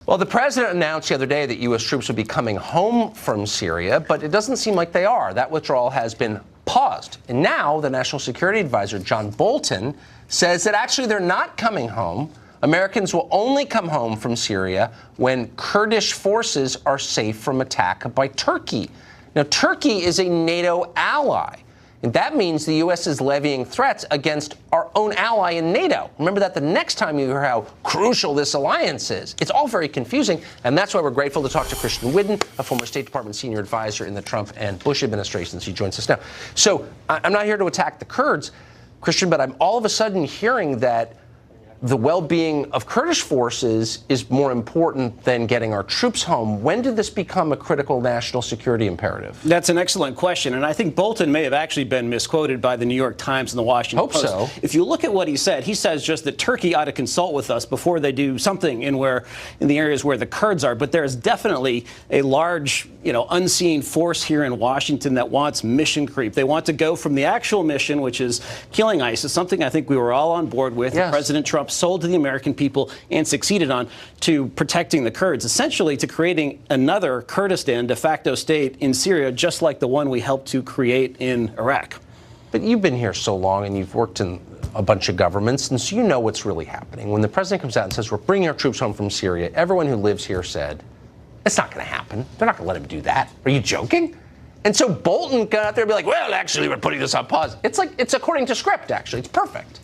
Well, the president announced the other day that U.S. troops would be coming home from Syria, but it doesn't seem like they are. That withdrawal has been paused. And now the National Security Advisor, John Bolton, says that actually they're not coming home. Americans will only come home from Syria when Kurdish forces are safe from attack by Turkey. Now, Turkey is a NATO ally. And that means the U.S. is levying threats against our own ally in NATO. Remember that the next time you hear how crucial this alliance is. It's all very confusing, and that's why we're grateful to talk to Christian Whiton, a former State Department senior advisor in the Trump and Bush administrations. He joins us now. So I'm not here to attack the Kurds, Christian, but I'm all of a sudden hearing that the well-being of Kurdish forces is more important than getting our troops home. When did this become a critical national security imperative? That's an excellent question, and I think Bolton may have actually been misquoted by the New York Times and the Washington Post. Hope so. If you look at what he says just that Turkey ought to consult with us before they do something in the areas where the Kurds are. But there is definitely a large, unseen force here in Washington that wants mission creep. They want to go from the actual mission, which is killing ISIS, something I think we were all on board with. Yes. President Trump sold to the American people and succeeded on, to protecting the Kurds, essentially to creating another Kurdistan de facto state in Syria, just like the one we helped to create in Iraq. But you've been here so long and you've worked in a bunch of governments, and so you know what's really happening. When the president comes out and says, we're bringing our troops home from Syria, everyone who lives here said, it's not going to happen. They're not going to let him do that. Are you joking? And so Bolton got out there and be like, well, actually, we're putting this on pause. It's according to script, actually. It's perfect.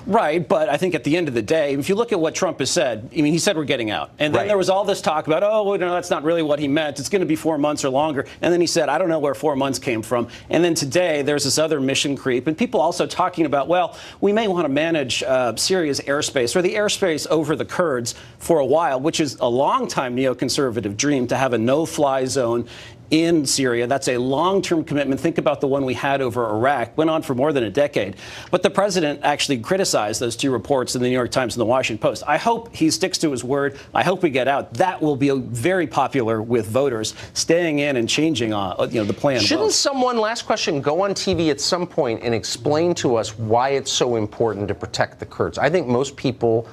Right, but I think at the end of the day, if you look at what Trump has said, he said we're getting out. And then there was all this talk about, that's not really what he meant. It's going to be 4 months or longer. And then he said, I don't know where 4 months came from. And then today, there's this other mission creep. And people also talking about, well, we may want to manage Syria's airspace or the airspace over the Kurds for a while, which is a long-time neoconservative dream to have a no-fly zone in Syria. That's a long-term commitment. Think about the one we had over Iraq. Went on for more than a decade. But the president actually criticized those two reports in the New York Times and the Washington Post. I hope he sticks to his word. I hope we get out. That will be very popular with voters, staying in and changing the plan. Shouldn't someone, last question, go on TV at some point and explain to us why it's so important to protect the Kurds? I think most people,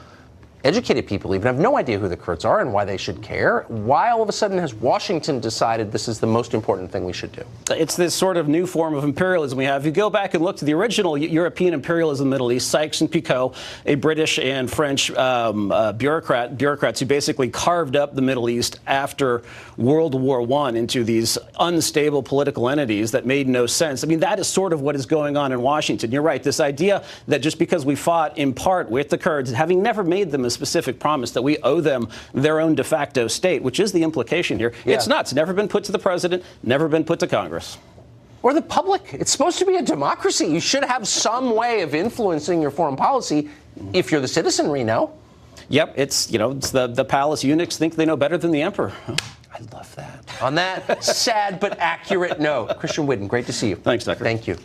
educated people even, have no idea who the Kurds are and why they should care. Why all of a sudden has Washington decided this is the most important thing we should do? It's this sort of new form of imperialism we have. If you go back and look to the original European imperialism in the Middle East, Sykes and Picot, a British and French bureaucrats who basically carved up the Middle East after World War I into these unstable political entities that made no sense. That is sort of what is going on in Washington. You're right. This idea that just because we fought in part with the Kurds, having never made them a specific promise that we owe them their own de facto state, which is the implication here. Yeah. It's nuts. Never been put to the president, never been put to Congress. Or the public. It's supposed to be a democracy. You should have some way of influencing your foreign policy if you're the citizenry, no? Yep. It's the palace eunuchs think they know better than the emperor. I love that. On that sad but accurate note, Christian Whiton, great to see you. Thanks, Tucker. Thank you.